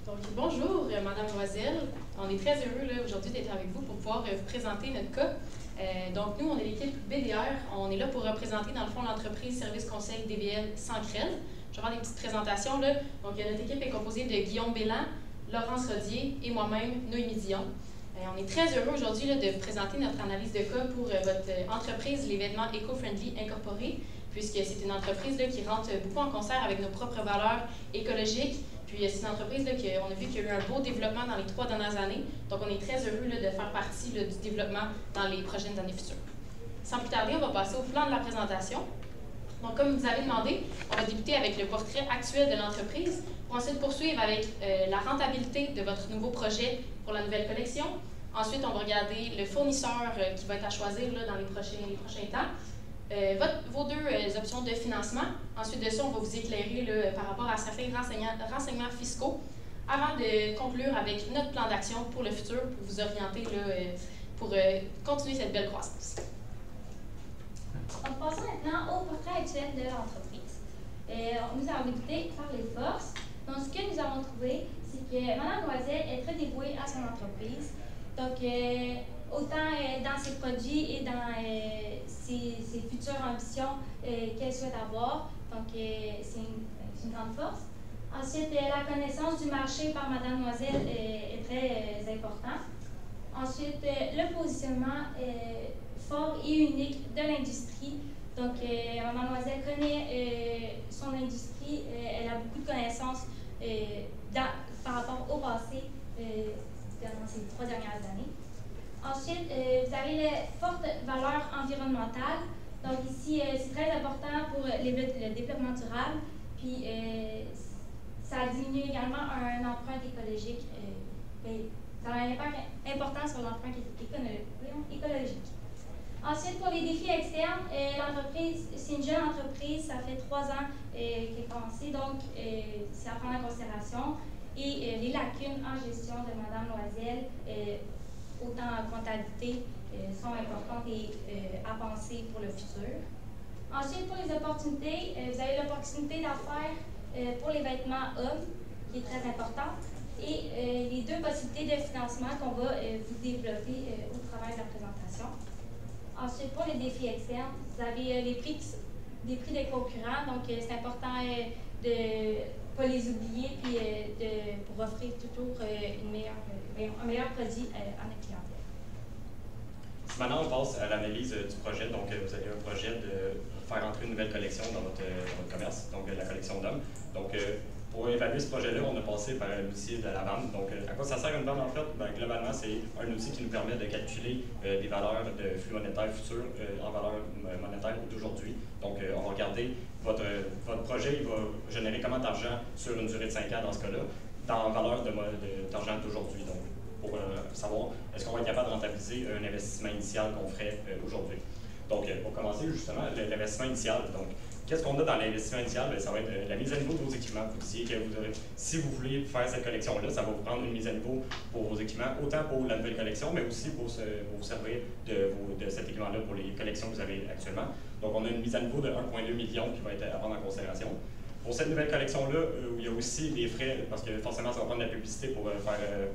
Donc, bonjour, Madame Loisel. On est très heureux aujourd'hui d'être avec vous pour pouvoir vous présenter notre cas. Donc, nous, on est l'équipe BDR. On est là pour représenter, dans le fond, l'entreprise Service Conseil DBL Sancrel. Je vais faire des petites présentations. Là. Donc, notre équipe est composée de Guillaume Bélan, Laurence Rodier et moi-même, Noémie Dion. On est très heureux aujourd'hui de vous présenter notre analyse de cas pour votre entreprise, les vêtements Eco-Friendly Incorporé, puisque c'est une entreprise qui rentre beaucoup en concert avec nos propres valeurs écologiques. Puis c'est une entreprise qu'on a vu qu'il y a eu un beau développement dans les 3 dernières années. Donc on est très heureux de faire partie du développement dans les prochaines années futures. Sans plus tarder, on va passer au plan de la présentation. Donc comme vous avez demandé, on va débuter avec le portrait actuel de l'entreprise, pour ensuite poursuivre avec la rentabilité de votre nouveau projet pour la nouvelle collection. Ensuite, on va regarder le fournisseur qui va être à choisir dans les prochains temps. Vos deux options de financement. Ensuite de ça, on va vous éclairer par rapport à certains renseignements fiscaux avant de conclure avec notre plan d'action pour le futur, pour vous orienter pour continuer cette belle croissance. Donc, passons maintenant au portrait actuel de l'entreprise. Nous avons débuté par les forces. Donc, ce que nous avons trouvé, c'est que Mme Loisel est très dévouée à son entreprise. Donc, autant dans ses produits et dans ses futures ambitions qu'elle souhaite avoir. Donc, c'est une grande force. Ensuite, la connaissance du marché par Mme Loisel est très importante. Ensuite, le positionnement fort et unique de l'industrie. Donc, Mme Loisel connaît son industrie, elle a beaucoup de connaissances par rapport au passé dans ces 3 dernières années. Ensuite, vous avez les fortes valeurs environnementales. Donc ici, c'est très important pour le développement durable. Puis, ça diminue également un empreinte écologique. Ça a un impact important sur l'empreinte écologique. Ensuite, pour les défis externes, l'entreprise, c'est une jeune entreprise, ça fait 3 ans qu'elle est commencée, donc c'est à prendre en considération. Et les lacunes en gestion de Mme Loisel, autant en comptabilité, sont importantes et à penser pour le futur. Ensuite, pour les opportunités, vous avez l'opportunité d'affaires pour les vêtements hommes, qui est très importante, et les 2 possibilités de financement qu'on va vous développer au travers de la présentation. Ensuite, pour les défis externes, vous avez des prix des concurrents, donc c'est important de ne pas les oublier puis pour offrir toujours un meilleur produit à notre clientèle. Maintenant, on passe à l'analyse du projet. Donc, vous avez un projet de faire entrer une nouvelle collection dans votre commerce, donc la collection d'hommes. Donc, pour évaluer ce projet-là, on a passé par l'outil de la vente. Donc, à quoi ça sert une vente en fait? Ben, globalement, c'est un outil qui nous permet de calculer des valeurs de flux monétaire futurs en valeur monétaire d'aujourd'hui. Donc, on va regarder votre projet, il va générer comment d'argent sur une durée de 5 ans dans ce cas-là, en valeur d'argent d'aujourd'hui. Donc, pour savoir est-ce qu'on va être capable de rentabiliser un investissement initial qu'on ferait aujourd'hui. Donc, pour commencer, justement, l'investissement initial. Donc, qu'est-ce qu'on a dans l'investissement initial? Bien, ça va être la mise à niveau de vos équipements. Vous disiez que si vous voulez faire cette collection-là, ça va vous prendre une mise à niveau pour vos équipements, autant pour la nouvelle collection, mais aussi pour vous servir de cet équipement-là pour les collections que vous avez actuellement. Donc, on a une mise à niveau de 1,2 million qui va être à prendre en considération. Pour cette nouvelle collection-là, il y a aussi des frais, parce que forcément, ça va prendre de la publicité pour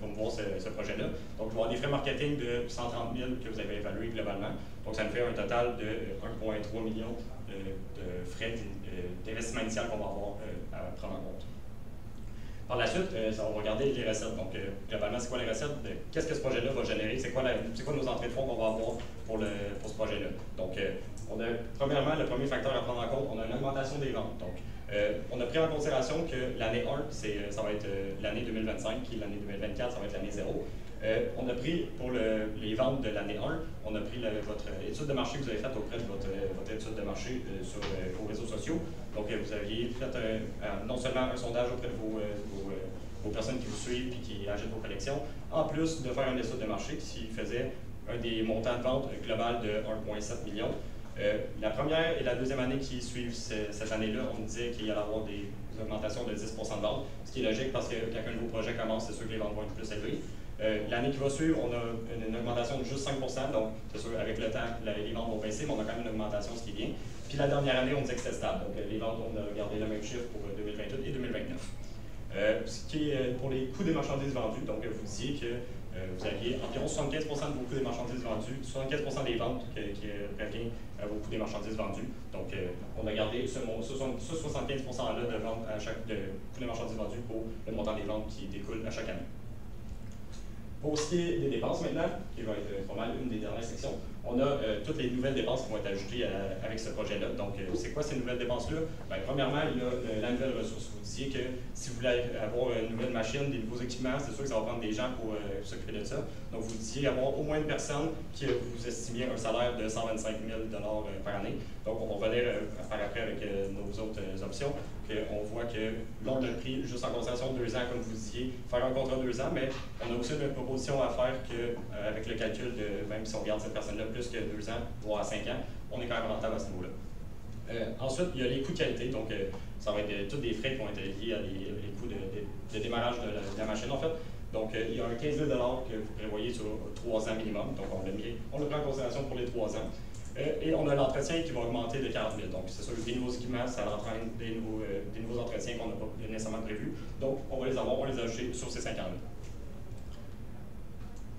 promouvoir ce projet-là. Donc, il va y avoir des frais marketing de 130 000 que vous avez évalués globalement. Donc, ça nous fait un total de 1,3 million de frais d'investissement initial qu'on va avoir à prendre en compte. Par la suite, on va regarder les recettes. Donc, globalement, c'est quoi les recettes? Qu'est-ce que ce projet-là va générer? C'est quoi nos entrées de fonds qu'on va avoir pour ce projet-là? Donc, on a, premièrement, le premier facteur à prendre en compte, on a une augmentation des ventes. Donc, on a pris en considération que l'année 1, ça va être l'année 2025, puis l'année 2024, ça va être l'année 0. On a pris, pour les ventes de l'année 1, on a pris votre étude de marché que vous avez faite auprès de votre étude de marché sur vos réseaux sociaux. Donc, vous aviez fait non seulement un sondage auprès de vos personnes qui vous suivent et qui achètent vos collections, en plus de faire une étude de marché qui faisait un des montants de vente global de 1,7 million. La première et la deuxième année qui suivent cette année-là, on me disait qu'il y allait avoir des augmentations de 10 % de vente, ce qui est logique parce que quand un nouveau projet commence, c'est sûr que les ventes vont être plus élevées. L'année qui va suivre, on a une augmentation de juste 5 %, donc c'est sûr, avec le temps, les ventes vont baisser, mais on a quand même une augmentation, ce qui est bien. Puis la dernière année, on disait que c'était stable, donc les ventes, on a gardé le même chiffre pour 2028 et 2029. Ce qui est pour les coûts des marchandises vendues, donc vous disiez que vous aviez environ 75% de vos coûts des marchandises vendues, 75% des ventes qui revient à vos coûts des marchandises vendues. Donc, on a gardé ce 75%-là de vente de coûts des marchandises vendues pour le montant des ventes qui découle à chaque année. Pour ce qui est des dépenses maintenant, qui va être pas mal une des dernières sections, on a toutes les nouvelles dépenses qui vont être ajoutées avec ce projet-là. Donc, c'est quoi ces nouvelles dépenses-là? Bien, premièrement, il y a la nouvelle ressource. Vous disiez que si vous voulez avoir une nouvelle machine, des nouveaux équipements, c'est sûr que ça va prendre des gens pour s'occuper de ça. Donc, vous disiez avoir au moins une personne qui vous estimiez un salaire de 125 000 par année. Donc, on va revenir par après avec nos autres options. On voit que l'on a pris juste en considération 2 ans, comme vous disiez, faire un contrat 2 ans, mais on a aussi une proposition à faire qu'avec le calcul de, même si on garde cette personne-là plus que 2 ans, voire 5 ans, on est quand même rentable à ce niveau-là. Ensuite, il y a les coûts de qualité, donc ça va être tous des frais qui vont être liés à les coûts de démarrage de la machine, en fait. Donc, il y a un 15 000 que vous prévoyez sur 3 ans minimum, donc on le prend en considération pour les 3 ans. Et on a l'entretien qui va augmenter de 40 000. Donc, c'est sûr que des nouveaux équipements, ça entraîne des nouveaux entretiens qu'on n'a pas nécessairement prévus. Donc, on va les avoir, on les a ajoutés sur ces 50 000.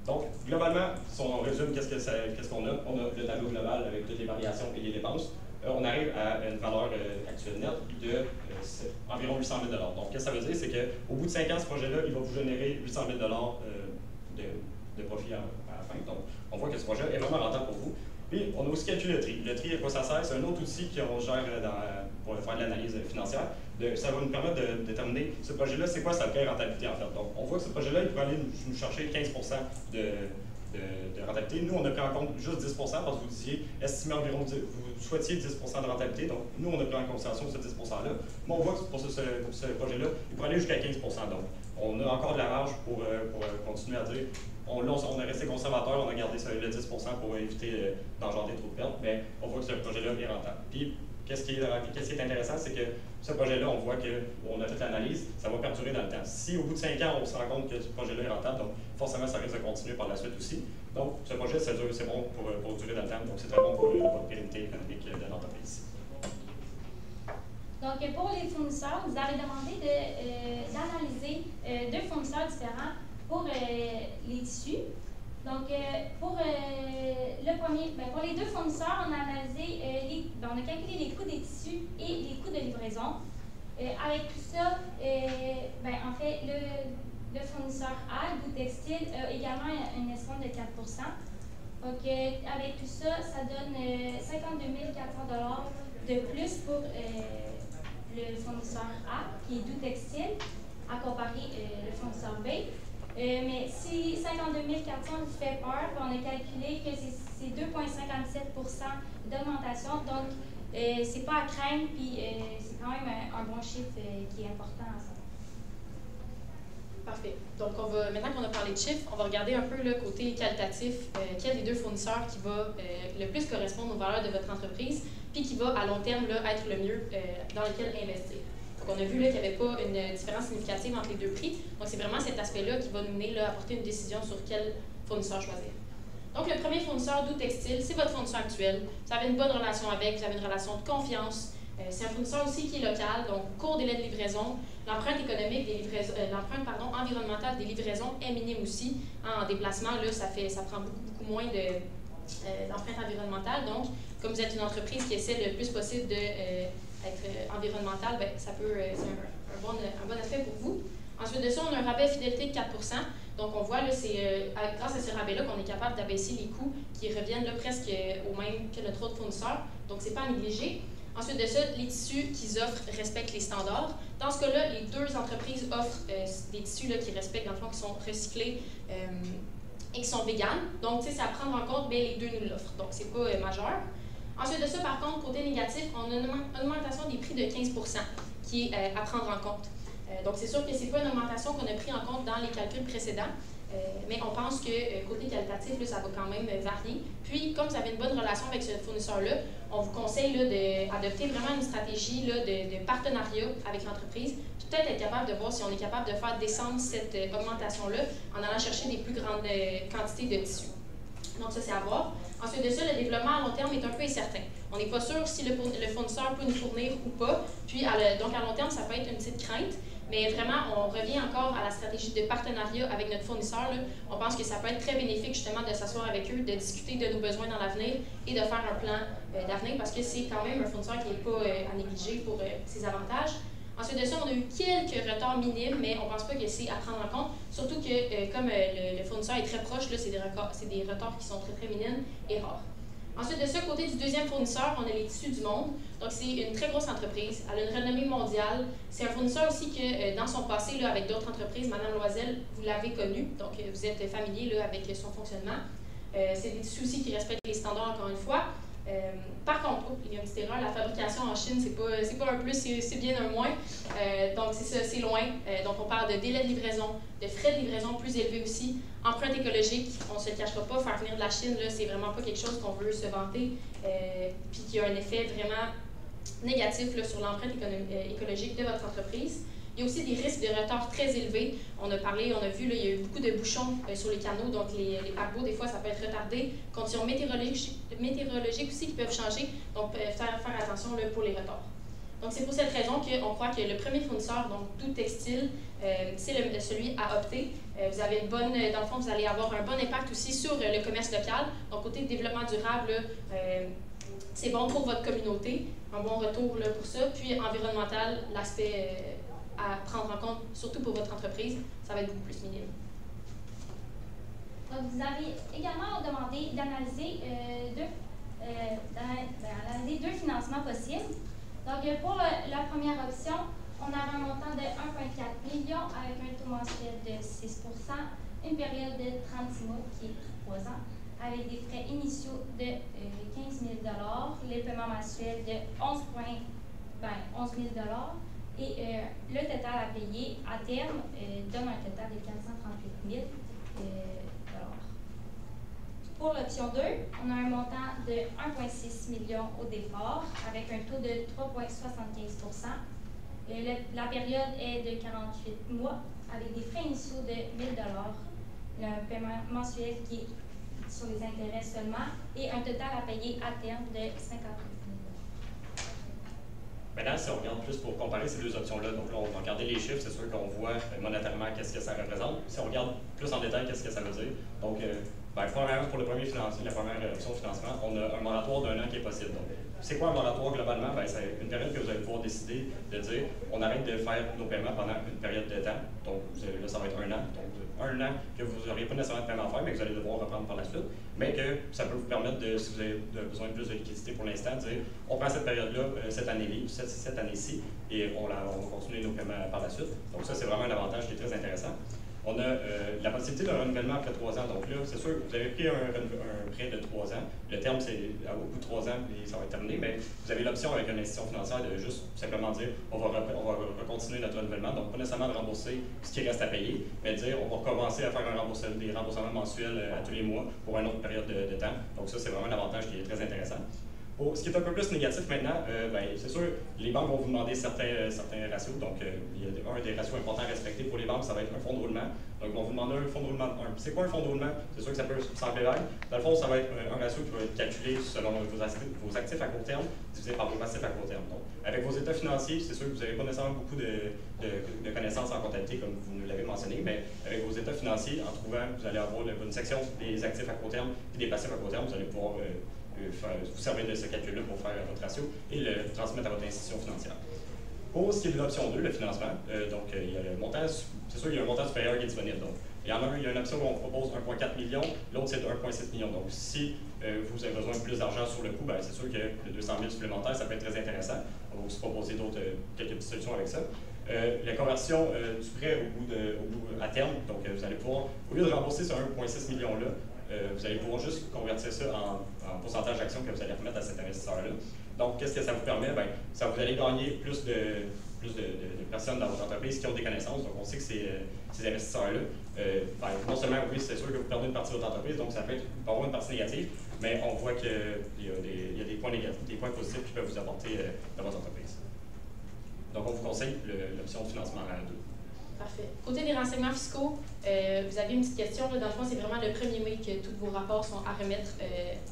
Donc, globalement, si on résume, qu'est-ce qu'on a? On a le tableau global avec toutes les variations et les dépenses. On arrive à une valeur actuelle nette de environ 800 000 $. Donc, qu'est-ce que ça veut dire? C'est qu'au bout de 5 ans, ce projet-là, il va vous générer 800 000 $ de profit à la fin. Donc, on voit que ce projet est vraiment rentable pour vous. Puis, on a aussi calculé le tri. Le tri, à quoi ça sert? C'est un autre outil qu'on gère pour faire de l'analyse financière. Ça va nous permettre de déterminer ce projet-là, c'est quoi sa vraie rentabilité, en fait. Donc, on voit que ce projet-là, il peut aller nous chercher 15 % de rentabilité. Nous, on a pris en compte juste 10 % parce que vous disiez, estimez environ, vous souhaitiez 10 % de rentabilité. Donc, nous, on a pris en considération ce 10 % là. Mais on voit que pour ce projet-là, il pourrait aller jusqu'à 15 %. Donc, on a encore de la marge pour continuer à dire, on a resté conservateur, on a gardé le 10 % pour éviter d'engendrer trop de pertes, mais on voit que ce projet-là est rentable. Puis, qu'est-ce qui est intéressant, c'est que ce projet-là, on voit qu'on a fait l'analyse, ça va perdurer dans le temps. Si au bout de 5 ans, on se rend compte que ce projet-là est rentable, donc forcément, ça risque de continuer par la suite aussi. Donc, ce projet, c'est bon pour durer dans le temps, donc c'est très bon pour la pérennité économique de l'entreprise. Donc, pour les fournisseurs, vous avez demandé d'analyser 2 fournisseurs différents pour les tissus. Donc, pour le premier, pour les 2 fournisseurs, on a analysé, on a calculé les coûts des tissus et les coûts de livraison. Avec tout ça, en fait, le fournisseur A, Goût Textile, a également un escompte de 4 %. Donc, avec tout ça, ça donne 52 400 $ de plus pour le fournisseur A, qui est Doux Textile, à comparer le fournisseur B. Mais si 52 400 vous fait peur, on a calculé que c'est 2,57 % d'augmentation. Donc, c'est pas à craindre, puis c'est quand même un bon chiffre qui est important à savoir. Parfait. Donc, maintenant qu'on a parlé de chiffres, on va regarder un peu le côté qualitatif, quel des 2 fournisseurs qui va le plus correspondre aux valeurs de votre entreprise, puis qui va à long terme là, être le mieux dans lequel investir. Donc, on a vu qu'il n'y avait pas une différence significative entre les 2 prix. Donc, c'est vraiment cet aspect-là qui va nous mener à porter une décision sur quel fournisseur choisir. Donc, le premier fournisseur, Doux Textile, c'est votre fournisseur actuel. Vous avez une bonne relation avec, vous avez une relation de confiance. C'est un fournisseur aussi qui est local, donc court délai de livraison. L'empreinte économique des livraisons, environnementale des livraisons est minime aussi. En déplacement, là, ça prend beaucoup moins d'empreinte environnementale. Donc, comme vous êtes une entreprise qui essaie le plus possible d'être environnementale, c'est un bon aspect pour vous. Ensuite de ça, on a un rabais fidélité de 4 %. Donc, on voit, là, c'est grâce à ce rabais-là qu'on est capable d'abaisser les coûts qui reviennent là, presque au même que notre autre fournisseur. Donc, ce n'est pas à négliger. Ensuite de ça, les tissus qu'ils offrent respectent les standards. Dans ce cas-là, les 2 entreprises offrent des tissus là, qui respectent, dans le fond, qui sont recyclés et qui sont véganes. Donc, tu sais, c'est à prendre en compte, mais les 2 nous l'offrent. Donc, c'est pas majeur. Ensuite de ça, par contre, côté négatif, on a une augmentation des prix de 15 % qui est à prendre en compte. Donc, c'est sûr que ce n'est pas une augmentation qu'on a pris en compte dans les calculs précédents, mais on pense que côté qualitatif, là, ça va quand même varier. Puis, comme vous avez une bonne relation avec ce fournisseur-là, on vous conseille d'adopter vraiment une stratégie là, de partenariat avec l'entreprise, puis peut-être être capable de voir si on est capable de faire descendre cette augmentation-là en allant chercher des plus grandes quantités de tissus. Donc, ça, c'est à voir. Ensuite de ça, le développement à long terme est un peu incertain. On n'est pas sûr si le fournisseur peut nous fournir ou pas. Puis, donc, à long terme, ça peut être une petite crainte. Mais vraiment, on revient encore à la stratégie de partenariat avec notre fournisseur. Là. On pense que ça peut être très bénéfique justement de s'asseoir avec eux, de discuter de nos besoins dans l'avenir et de faire un plan d'avenir parce que c'est quand même un fournisseur qui n'est pas à négliger pour ses avantages. Ensuite de ça, on a eu quelques retards minimes, mais on ne pense pas que c'est à prendre en compte, surtout que comme le fournisseur est très proche, c'est des retards qui sont très, très minimes et rares. Ensuite de ça, côté du deuxième fournisseur, on a les Tissus du Monde. Donc, c'est une très grosse entreprise. Elle a une renommée mondiale. C'est un fournisseur aussi que, dans son passé, là, avec d'autres entreprises, Mme Loisel, vous l'avez connu. Donc, vous êtes familier là, avec son fonctionnement. C'est des tissus aussi qui respectent les standards, encore une fois. Par contre, il y a une petite erreur, la fabrication en Chine, c'est pas un plus, c'est bien un moins. Donc, c'est ça, c'est loin. Donc, on parle de délai de livraison, de frais de livraison plus élevés aussi. Empreinte écologique, on ne se le cachera pas, faire venir de la Chine, c'est vraiment pas quelque chose qu'on veut se vanter, puis qui a un effet vraiment négatif là, sur l'empreinte écologique de votre entreprise. Il y a aussi des risques de retard très élevés. On a parlé, on a vu, là, il y a eu beaucoup de bouchons sur les canaux, donc les paquebots, des fois, ça peut être retardé. Conditions météorologiques aussi qui peuvent changer, donc faire attention là, pour les retards. Donc, c'est pour cette raison qu'on croit que le premier fournisseur, donc Doux Textile, c'est celui à opter. Vous avez une bonne, dans le fond, vous allez avoir un bon impact aussi sur le commerce local. Donc, côté développement durable, c'est bon pour votre communauté, un bon retour là, pour ça. Puis, environnemental, l'aspect à prendre en compte, surtout pour votre entreprise, ça va être beaucoup plus minime. Donc, vous avez également demandé d'analyser deux financements possibles. Donc, pour la première option, on a un montant de 1,4 million avec un taux mensuel de 6 % une période de 36 mois qui est 3 ans, avec des frais initiaux de 15 000 les paiements mensuels de 11 000 et le total à payer à terme donne un total de 438 000 Pour l'option 2, on a un montant de 1,6 million au départ avec un taux de 3,75 % La période est de 48 mois avec des frais initiaux de 1 000 un paiement mensuel qui est sur les intérêts seulement et un total à payer à terme de 58 000 Maintenant, si on regarde plus pour comparer ces deux options-là, donc là, on va regarder les chiffres, c'est sûr qu'on voit monétairement qu'est-ce que ça représente. Si on regarde plus en détail, qu'est-ce que ça veut dire. Donc, premièrement, pour le premier financement, la première option de financement, on a un moratoire d'1 an qui est possible. Donc, c'est quoi un moratoire globalement? C'est une période que vous allez pouvoir décider de dire on arrête de faire nos paiements pendant une période de temps. Donc, là, ça va être 1 an. Donc, 1 an que vous n'aurez pas nécessairement de paiement à faire, mais que vous allez devoir reprendre par la suite. Mais que ça peut vous permettre, si vous avez besoin de plus de liquidité pour l'instant, de dire on prend cette période-là, cette année-ci, et on va continuer nos paiements par la suite. Donc, ça, c'est vraiment un avantage qui est très intéressant. On a la possibilité d'un renouvellement après 3 ans. Donc là, c'est sûr, vous avez pris un prêt de 3 ans. Le terme, c'est au bout de 3 ans, et ça va être terminé, mais vous avez l'option avec une institution financière de juste simplement dire on va continuer notre renouvellement. Donc, pas nécessairement de rembourser ce qui reste à payer, mais de dire on va recommencer à faire des remboursements mensuels à tous les mois pour une autre période de temps. Donc, ça, c'est vraiment un avantage qui est très intéressant. Ce qui est un peu plus négatif maintenant, c'est sûr, les banques vont vous demander certains ratios. Donc, il y a un des ratios importants à respecter pour les banques, ça va être un fonds de roulement. Donc, ils vont vous demander un fonds de roulement 1. C'est quoi un fonds de roulement? C'est sûr que ça peut sembler vague. Dans le fond, ça va être un ratio qui va être calculé selon vos actifs à court terme divisé par vos passifs à court terme. Donc, avec vos états financiers, c'est sûr que vous n'avez pas nécessairement beaucoup de connaissances en comptabilité, comme vous nous l'avez mentionné, mais avec vos états financiers, en trouvant, vous allez avoir une section des actifs à court terme et des passifs à court terme, vous allez pouvoir vous servir de ce calcul-là pour faire votre ratio et le transmettre à votre institution financière. Pour ce qui est de l'option 2, le financement, il y a le montant, c'est sûr qu'il y a un montant supérieur qui est disponible. Donc, il y a une option où on propose 1,4 million, l'autre c'est de 1,6 million. Donc, si vous avez besoin de plus d'argent sur le coup, c'est sûr que le 200 000 supplémentaires, ça peut être très intéressant. On va vous proposer quelques petites solutions avec ça. La conversion du prêt à terme, donc vous allez pouvoir, au lieu de rembourser ce 1,6 million-là, vous allez pouvoir juste convertir ça en pourcentage d'actions que vous allez remettre à cet investisseur-là. Donc, qu'est-ce que ça vous permet? Ça vous allez gagner plus de personnes dans votre entreprise qui ont des connaissances. Donc, on sait que ces investisseurs-là, non seulement, oui, c'est sûr que vous perdez une partie de votre entreprise, donc ça peut avoir une partie négative, mais on voit qu'il y a des points négatifs, des points positifs qui peuvent vous apporter dans votre entreprise. Donc, on vous conseille l'option de financement à 2. Parfait. Côté des renseignements fiscaux, vous avez une petite question. Là, dans le fond, c'est vraiment le 1er mai que tous vos rapports sont à remettre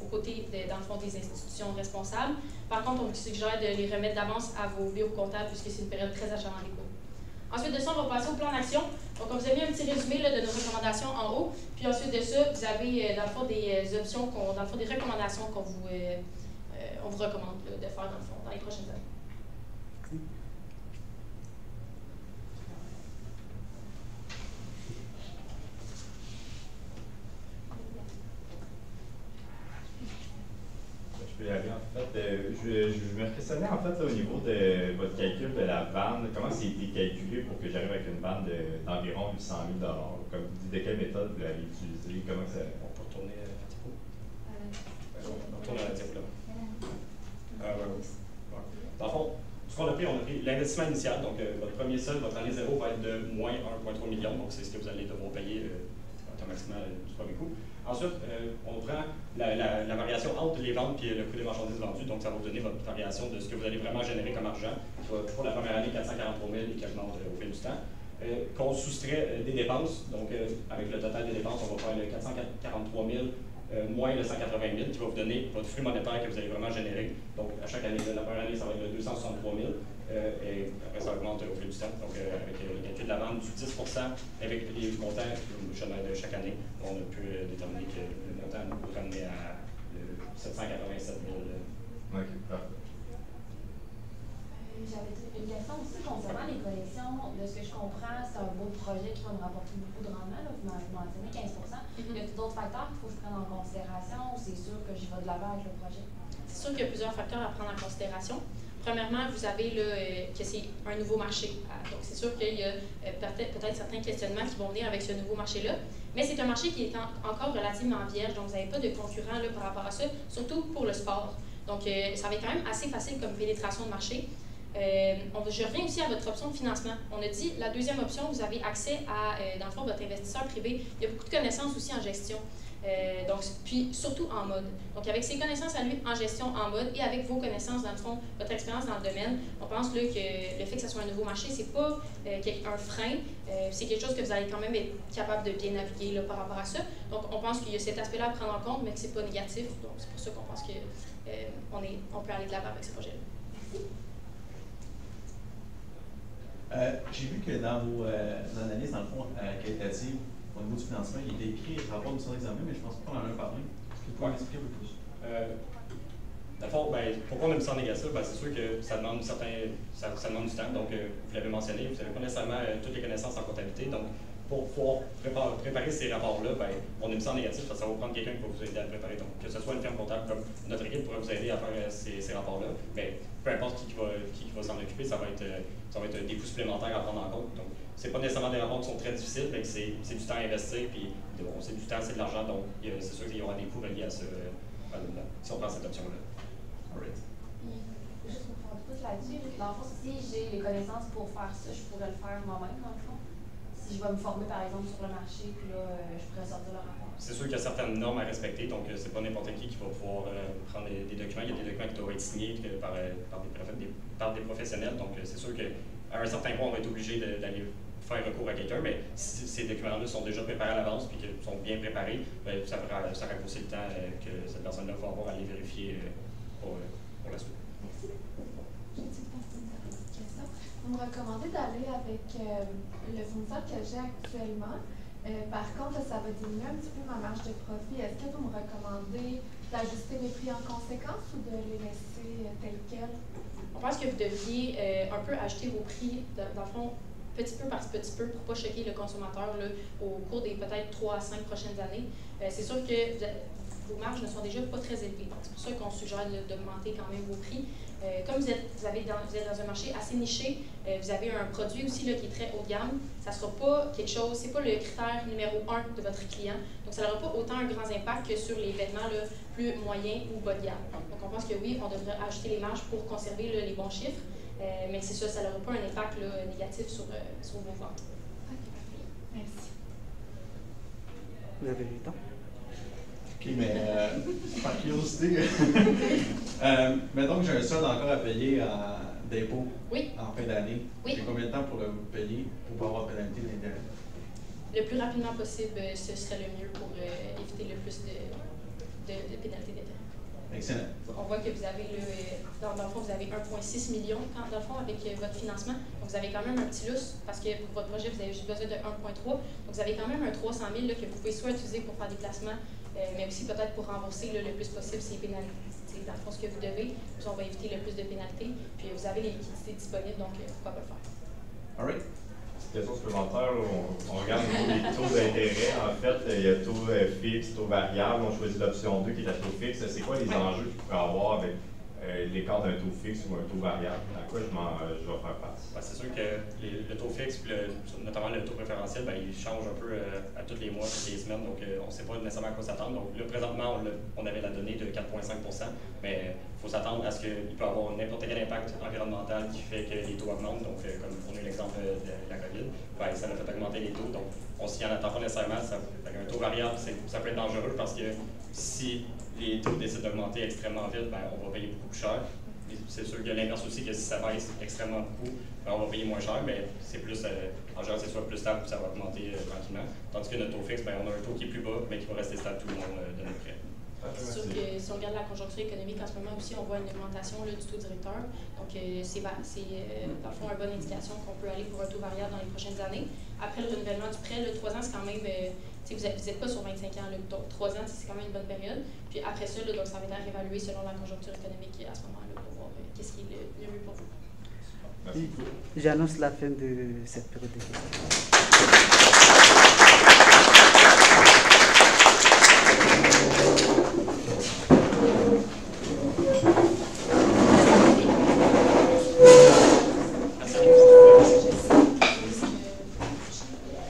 aux côtés, dans le fond, des institutions responsables. Par contre, on vous suggère de les remettre d'avance à vos bureaux comptables puisque c'est une période très achalandée pour vous. Ensuite de ça, on va passer au plan d'action. Donc, on vous a mis un petit résumé là, de nos recommandations en haut. Puis ensuite de ça, vous avez dans le fond des options, dans le fond des recommandations qu'on vous, on vous recommande là, de faire dans le fond dans les prochaines années. Je peux y aller, en fait. Je me questionnais en fait là, au niveau de votre calcul de la vanne. Comment ça a été calculé pour que j'arrive avec une vanne d'environ 800 000 $? Comme de quelle méthode vous l'avez utilisée? Comment ça... On peut retourner à la diapo. On retourne à la diapo là. Dans le fond, ce qu'on a pris l'investissement initial. Donc, votre premier solde, votre année zéro va être de moins 1,3 million. Donc, c'est ce que vous allez devoir payer automatiquement du premier coup. Ensuite, on prend la variation entre les ventes et le coût des marchandises vendues. Donc, ça va vous donner votre variation de ce que vous allez vraiment générer comme argent. Pour la première année, 443 000 et qui augmente au fil du temps. Qu'on soustrait des dépenses. Donc, avec le total des dépenses, on va faire le 443 000 moins le 180 000 qui va vous donner votre flux monétaire que vous allez vraiment générer. Donc, à chaque année, la première année, ça va être le 263 000 et après, ça augmente au fil du temps. Donc, avec le calcul de la vente du 10 avec les montants de chaque année, on a pu déterminer que le montant nous ramenait à 787 000. OK, parfait. J'avais une question aussi concernant les collections. De ce que je comprends, c'est un beau projet qui va me rapporter beaucoup de rendement. Là. Vous mentionnez 15 Y a-t-il d'autres facteurs qu'il faut que je prenne en considération ou c'est sûr que j'y vais de l'avant avec le projet? C'est sûr qu'il y a plusieurs facteurs à prendre en considération. Premièrement, vous avez là, que c'est un nouveau marché. Donc, c'est sûr qu'il y a peut-être certains questionnements qui vont venir avec ce nouveau marché-là. Mais c'est un marché qui est encore relativement vierge, donc vous n'avez pas de concurrents là, par rapport à ça, surtout pour le sport. Donc, ça va être quand même assez facile comme pénétration de marché. Je reviens aussi à votre option de financement. On a dit, la deuxième option, vous avez accès à, dans le fond, votre investisseur privé. Il y a beaucoup de connaissances aussi en gestion. Donc, puis surtout en mode. Donc, avec ses connaissances à lui en gestion en mode et avec vos connaissances, dans le fond, votre expérience dans le domaine, on pense là, que le fait que ce soit un nouveau marché, c'est pas un frein, c'est quelque chose que vous allez quand même être capable de bien naviguer là, par rapport à ça. Donc, on pense qu'il y a cet aspect-là à prendre en compte, mais que c'est pas négatif. Donc, c'est pour ça qu'on pense qu'on peut aller de l'avant avec ce projet-là. J'ai vu que dans vos analyses, dans le fond, qualitatives, au niveau du financement, il était écrit rapport du centre d'examen, mais je pense pas qu'on en a parlé. Est-ce que vous pouvez m'expliquer un peu plus? Dans le fond, pourquoi on a mis ça en négatif? C'est sûr que ça demande ça demande du temps. Donc, vous l'avez mentionné, vous n'avez pas nécessairement toutes les connaissances en comptabilité. Donc, pour pouvoir préparer ces rapports-là, on a mis ça en négatif parce que ça va prendre quelqu'un qui va vous aider à le préparer. Donc, que ce soit une firme comptable comme notre équipe pourrait vous aider à faire ces rapports-là, mais peu importe qui va s'en occuper, ça va être des coûts supplémentaires à prendre en compte. Donc, c'est pas nécessairement des rapports qui sont très difficiles, mais c'est du temps à investir, puis c'est du temps, c'est de l'argent, donc c'est sûr qu'il y aura des coûts reliés à ce si on prend cette option-là. Right. Juste pour faire tout là-dessus, dans le fond, si j'ai les connaissances pour faire ça, je pourrais le faire moi-même, dans le fond. Si je vais me former, par exemple, sur le marché, puis là, je pourrais sortir le rapport. C'est sûr qu'il y a certaines normes à respecter, donc c'est pas n'importe qui va pouvoir prendre des documents. Il y a des documents qui doivent être signés par des professionnels, donc c'est sûr qu'à un certain point, on va être obligé d'aller faire recours à quelqu'un, mais si ces documents-là sont déjà préparés à l'avance et qu'ils sont bien préparés, ça raccourcit le temps que cette personne-là va avoir à les vérifier pour la suite. Merci. J'ai une petite question. Vous me recommandez d'aller avec le fournisseur que j'ai actuellement. Par contre, ça va diminuer un petit peu ma marge de profit. Est-ce que vous me recommandez d'ajuster les prix en conséquence ou de les laisser tels quels? On pense que vous devriez un peu ajuster vos prix, dans le fond, petit peu par petit peu, pour ne pas choquer le consommateur là, au cours des peut-être 3 à 5 prochaines années. C'est sûr que vos marges ne sont déjà pas très élevées. C'est pour ça qu'on suggère d'augmenter quand même vos prix. Comme vous êtes dans un marché assez niché, vous avez un produit aussi là, qui est très haut de gamme, ça ne sera pas quelque chose, c'est pas le critère numéro 1 de votre client. Donc, ça n'aura pas autant un grand impact que sur les vêtements là, plus moyens ou bas de gamme. Donc, on pense que oui, on devrait ajouter les marges pour conserver là, les bons chiffres, mais c'est ça, ça n'aura pas un impact là, négatif sur vos ventes. OK, parfait. Merci. Vous avez le temps? OK, mais par curiosité, mettons que j'ai un solde encore à payer d'impôt en fin d'année. Oui. J'ai combien de temps pour le payer pour pas avoir de pénalité d'intérêt? Le plus rapidement possible, ce serait le mieux pour éviter le plus de pénalités d'intérêt. Excellent. On voit que vous avez, dans le fond, vous avez 1,6 million dans le fond avec votre financement. Donc, vous avez quand même un petit lousse parce que pour votre projet, vous avez juste besoin de 1,3. Donc, vous avez quand même un 300 000 là, que vous pouvez soit utiliser pour faire des placements, mais aussi peut-être pour rembourser là, le plus possible ces pénalités. Dans le fond, ce que vous devez, puis on va éviter le plus de pénalités. Puis, vous avez les liquidités disponibles, donc pourquoi pas le faire. All right. Question supplémentaire, on regarde les taux d'intérêt. En fait, il y a taux fixe, taux variable. On choisit l'option 2 qui est la taux fixe. C'est quoi les enjeux qu'il pourrait avoir avec l'écart d'un taux fixe ou un taux variable? À quoi je vais faire face? Ouais, c'est sûr que le taux fixe, notamment le taux préférentiel, il change un peu à tous les mois, toutes les semaines. Donc, on ne sait pas nécessairement à quoi s'attendre. Donc, là, présentement, on avait la donnée de 4,5 %, mais il faut s'attendre à ce qu'il peut y avoir n'importe quel impact environnemental qui fait que les taux augmentent. Donc, comme on a eu l'exemple de la COVID, ça a fait augmenter les taux. Donc, on s'y en attend pas nécessairement. Un taux variable, ça peut être dangereux parce que si les taux décident d'augmenter extrêmement vite, on va payer beaucoup plus cher. C'est sûr que l'inverse aussi, que si ça baisse extrêmement beaucoup, on va payer moins cher, mais c'est plus, en général, c'est soit plus stable ou ça va augmenter tranquillement. Tandis que notre taux fixe, on a un taux qui est plus bas, mais qui va rester stable tout le long de notre prêt. C'est sûr que si on regarde la conjoncture économique en ce moment aussi, on voit une augmentation là, du taux directeur. Donc, c'est dans le fond une bonne indication qu'on peut aller pour un taux variable dans les prochaines années. Après le renouvellement du prêt, 3 ans, c'est quand même, vous n'êtes pas sur 25 ans. Là, donc, 3 ans, c'est quand même une bonne période. Puis après ça, donc, ça va être à réévaluer selon la conjoncture économique à ce moment-là pour voir qu'est-ce qui est le mieux pour vous. J'annonce la fin de cette période de questions.